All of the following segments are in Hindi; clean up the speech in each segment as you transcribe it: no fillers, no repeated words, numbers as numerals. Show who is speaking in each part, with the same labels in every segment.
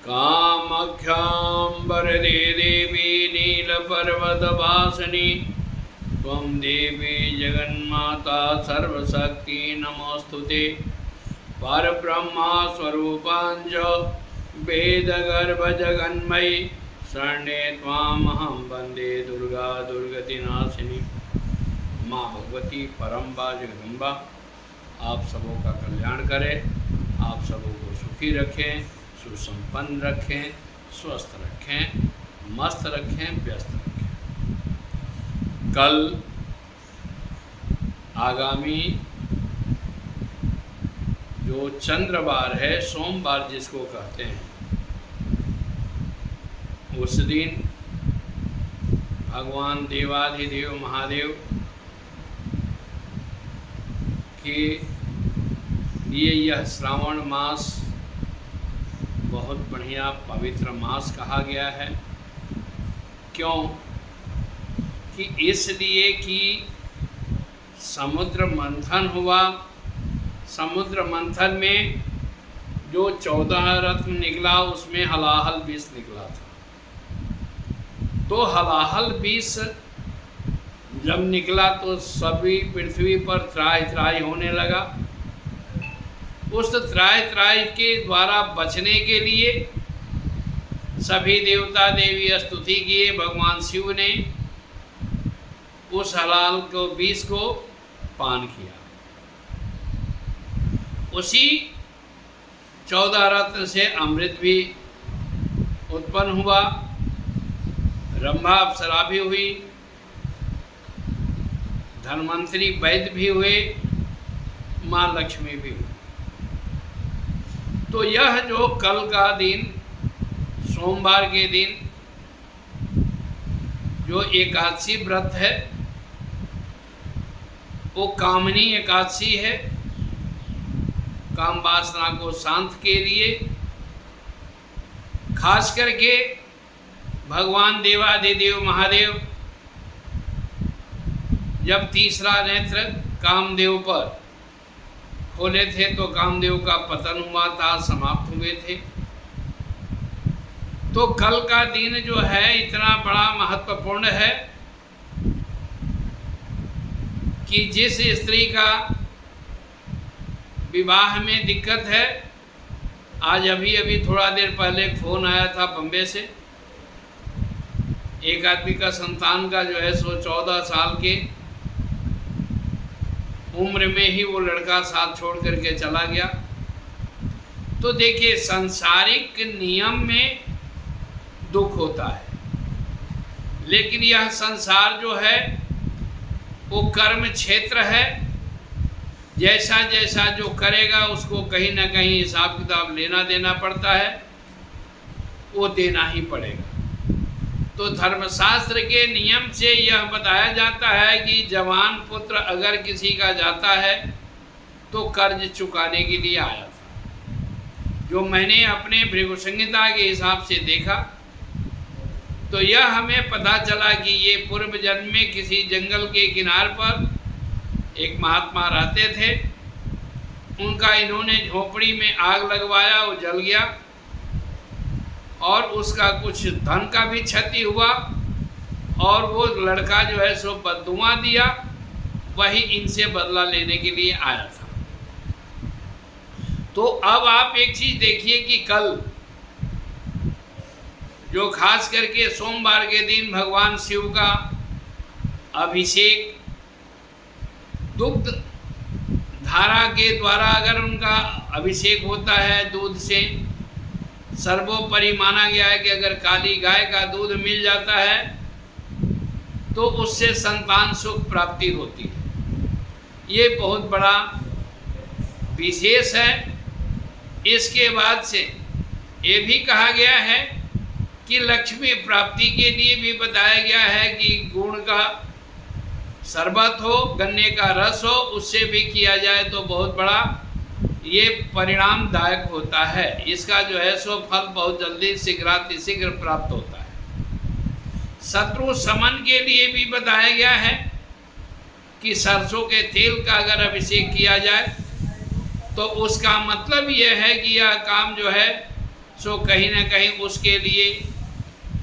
Speaker 1: कामाख्यां वरदे देवी नीलपर्वतवासिनी त्वं देवी जगन्माता सर्वशक्ति नमोस्तुते। परब्रह्मा स्वरूपाञ्च वेदगर्भजगन्मयी शरण्ये त्वामहं वन्दे दुर्गा दुर्गतिनाशिनी। माँ भगवती परम्बा जगदम्बा आप सबों का कल्याण करें, आप सबों को सुखी रखें, सुसंपन्न रखें, स्वस्थ रखें, मस्त रखें, व्यस्त रखें। कल आगामी जो चंद्रवार है, सोमवार जिसको कहते हैं, उस दिन भगवान देवाधिदेव महादेव के लिए यह श्रावण मास बहुत बढ़िया पवित्र मास कहा गया है। क्यों? कि इसलिए कि समुद्र मंथन हुआ, समुद्र मंथन में जो 14 रत्न निकला उसमें हलाहल विष निकला था। तो हलाहल विष जब निकला तो सभी पृथ्वी पर त्राहि त्राहि होने लगा। उस त्राहि त्राहि के द्वारा बचने के लिए सभी देवता देवी स्तुति किए। भगवान शिव ने उस हलाल को विष को पान किया। उसी 14 रत्न से अमृत भी उत्पन्न हुआ, रंभा अप्सरा भी हुई, धन्वंतरी वैद्य भी हुए, माँ लक्ष्मी भी हुई। तो यह जो कल का दिन, सोमवार के दिन जो एकादशी व्रत है, वो कामनी एकादशी है। काम वासना को शांत के लिए खास करके भगवान देवाधिदेव महादेव जब तीसरा नेत्र कामदेव पर खोले थे तो कामदेव का पतन हुआ था, समाप्त हुए थे। तो कल का दिन जो है इतना बड़ा महत्वपूर्ण है कि जिस स्त्री का विवाह में दिक्कत है, आज अभी थोड़ा देर पहले एक फ़ोन आया था बम्बे से। एक आदमी का संतान का जो है सो 14 साल के उम्र में ही वो लड़का साथ छोड़ करके चला गया। तो देखिए, सांसारिक नियम में दुख होता है, लेकिन यह संसार जो है वो कर्म क्षेत्र है। जैसा जैसा जो करेगा उसको कहीं ना कहीं हिसाब किताब लेना देना पड़ता है, वो देना ही पड़ेगा। तो धर्मशास्त्र के नियम से यह बताया जाता है कि जवान पुत्र अगर किसी का जाता है तो कर्ज चुकाने के लिए आया था। जो मैंने अपने भृगु संहिता के हिसाब से देखा तो यह हमें पता चला कि ये पूर्व जन्म में किसी जंगल के किनार पर एक महात्मा रहते थे। उनका इन्होंने झोपड़ी में आग लगवाया, वो जल गया और उसका कुछ धन का भी क्षति हुआ और वो लड़का जो है सो बद्दुआ दिया, वही इनसे बदला लेने के लिए आया था। तो अब आप एक चीज़ देखिए कि कल जो खास करके सोमवार के दिन भगवान शिव का अभिषेक दुग्ध धारा के द्वारा अगर उनका अभिषेक होता है दूध से, सर्वोपरि माना गया है कि अगर काली गाय का दूध मिल जाता है तो उससे संतान सुख प्राप्ति होती है। ये बहुत बड़ा विशेष है। इसके बाद से ये भी कहा गया है कि लक्ष्मी प्राप्ति के लिए भी बताया गया है कि गुड़ का शरबत हो, गन्ने का रस हो, उससे भी किया जाए तो बहुत बड़ा ये परिणामदायक होता है। इसका जो है सो फल बहुत जल्दी शीघ्र प्राप्त होता है। शत्रु शमन के लिए भी बताया गया है कि सरसों के तेल का अगर अभिषेक किया जाए तो उसका मतलब यह है कि यह काम जो है सो कहीं ना कहीं उसके लिए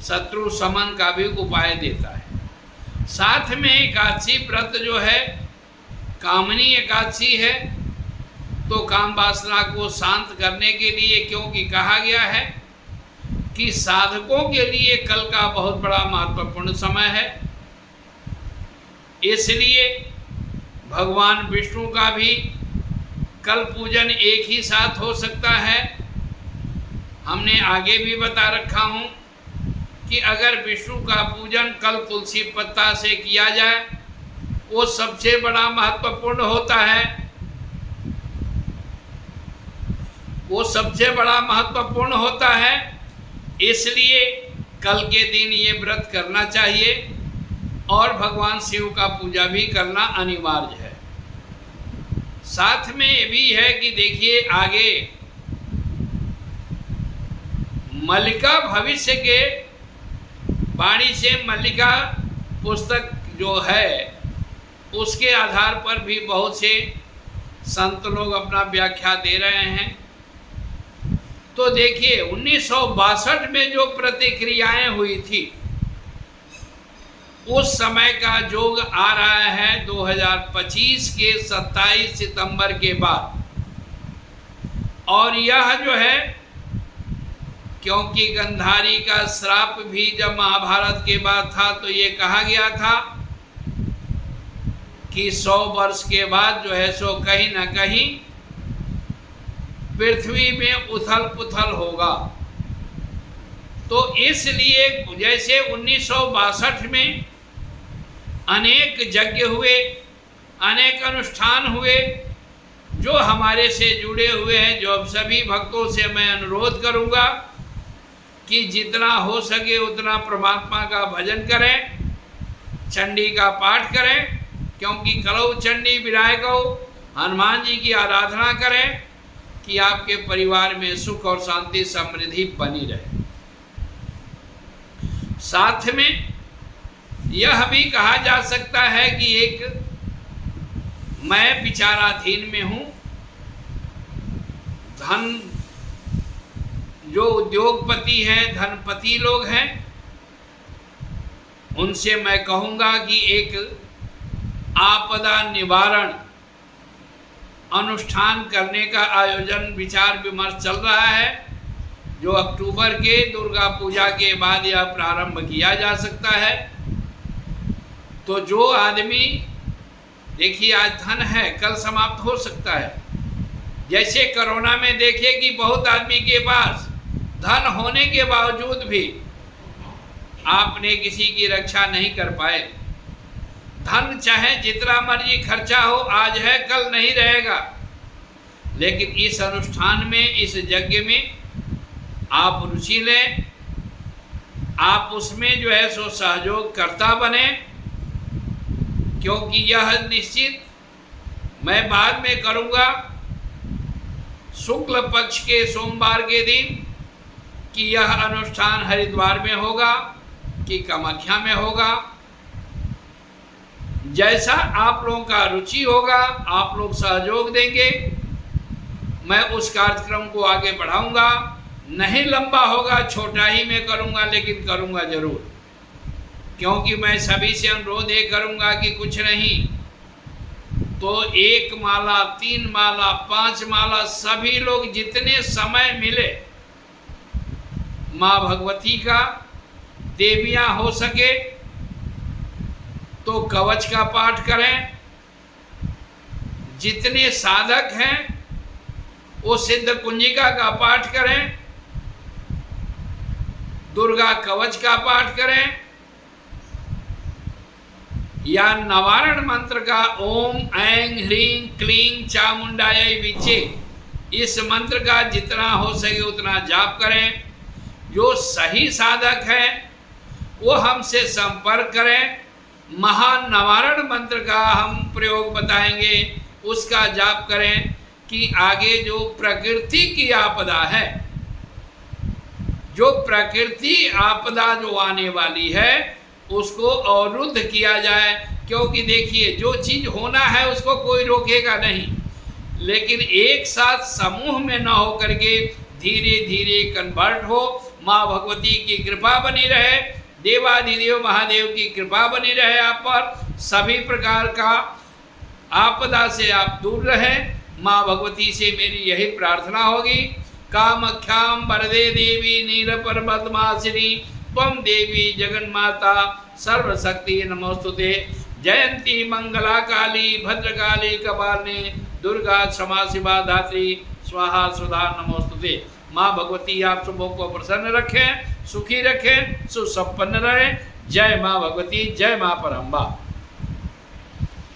Speaker 1: शत्रु शमन का भी उपाय देता है। साथ में एकादशी व्रत जो है कामनी एकादशी है, तो काम वासना को शांत करने के लिए, क्योंकि कहा गया है कि साधकों के लिए कल का बहुत बड़ा महत्वपूर्ण समय है, इसलिए भगवान विष्णु का भी कल पूजन एक ही साथ हो सकता है। हमने आगे भी बता रखा हूँ कि अगर विष्णु का पूजन कल तुलसी पत्ता से किया जाए वो सबसे बड़ा महत्वपूर्ण होता है, वो सबसे बड़ा महत्वपूर्ण होता है। इसलिए कल के दिन ये व्रत करना चाहिए और भगवान शिव का पूजा भी करना अनिवार्य है। साथ में ये भी है कि देखिए आगे मल्लिका भविष्य के वाणी से मल्लिका पुस्तक जो है उसके आधार पर भी बहुत से संत लोग अपना व्याख्या दे रहे हैं। तो देखिए 1962 में जो प्रतिक्रियाएं हुई थी उस समय का जोग आ रहा है 2025 के 27 सितंबर के बाद, और यह जो है क्योंकि गंधारी का श्राप भी जब महाभारत के बाद था तो ये कहा गया था कि 100 वर्ष के बाद जो है सो कहीं ना कहीं पृथ्वी में उथल पुथल होगा। तो इसलिए जैसे 1962 में अनेक यज्ञ हुए, अनेक अनुष्ठान हुए जो हमारे से जुड़े हुए हैं, जो अब सभी भक्तों से मैं अनुरोध करूंगा कि जितना हो सके उतना परमात्मा का भजन करें, चंडी का पाठ करें, क्योंकि कलौ चंडी विरायकौ, हनुमान जी की आराधना करें कि आपके परिवार में सुख और शांति समृद्धि बनी रहे। साथ में यह भी कहा जा सकता है कि एक मैं विचाराधीन में हूँ, धन जो उद्योगपति हैं, धनपति लोग हैं, उनसे मैं कहूँगा कि एक आपदा निवारण अनुष्ठान करने का आयोजन विचार विमर्श चल रहा है, जो अक्टूबर के दुर्गा पूजा के बाद यह प्रारंभ किया जा सकता है। तो जो आदमी, देखिए आज धन है कल समाप्त हो सकता है। जैसे कोरोना में देखिए कि बहुत आदमी के पास धन होने के बावजूद भी आपने किसी की रक्षा नहीं कर पाए। धन चाहे जितना मर्जी खर्चा हो, आज है कल नहीं रहेगा, लेकिन इस अनुष्ठान में, इस यज्ञ में आप रुचि लें, आप उसमें जो है सो सहयोग करता बने, क्योंकि यह निश्चित मैं बाद में करूँगा शुक्ल पक्ष के सोमवार के दिन कि यह अनुष्ठान हरिद्वार में होगा कि कामाख्या में होगा। जैसा आप लोगों का रुचि होगा, आप लोग सहयोग देंगे, मैं उस कार्यक्रम को आगे बढ़ाऊंगा। नहीं लंबा होगा, छोटा ही मैं करूंगा, लेकिन करूंगा जरूर, क्योंकि मैं सभी से अनुरोध ये करूंगा कि कुछ नहीं तो 1 माला, 3 माला, 5 माला, सभी लोग जितने समय मिले माँ भगवती का, देवियाँ हो सके तो कवच का पाठ करें। जितने साधक हैं वो सिद्ध कुंजिका का पाठ करें, दुर्गा कवच का पाठ करें, या नवारण मंत्र का ओम ऐं ह्रीं क्लीं चामुंडायै विचे, इस मंत्र का जितना हो सके उतना जाप करें। जो सही साधक है वो हमसे संपर्क करें, महानवारण मंत्र का हम प्रयोग बताएंगे, उसका जाप करें कि आगे जो प्रकृति की आपदा है, जो प्रकृति आपदा जो आने वाली है उसको अवरुद्ध किया जाए। क्योंकि देखिए जो चीज होना है उसको कोई रोकेगा नहीं, लेकिन एक साथ समूह में न हो करके धीरे धीरे कन्वर्ट हो। माँ भगवती की कृपा बनी रहे, देवाधिदेव महादेव की कृपा बनी रहे आप पर, सभी प्रकार का आपदा से आप दूर रहें। माँ भगवती से मेरी यही प्रार्थना होगी। कामख्याम वरदे देवी नीलपर्वतवासिनी त्वं देवी जगन्माता सर्वशक्ति नमोस्तुते। जयंती मंगला काली भद्रकाली कपालिनी दुर्गा क्षमा शिवा धात्री स्वाहा सुधा नमोस्तुते। माँ भगवती आप सबों को प्रसन्न रखें, सुखी रखें, सुसंपन्न रहें। जय माँ भगवती, जय माँ परम्बा।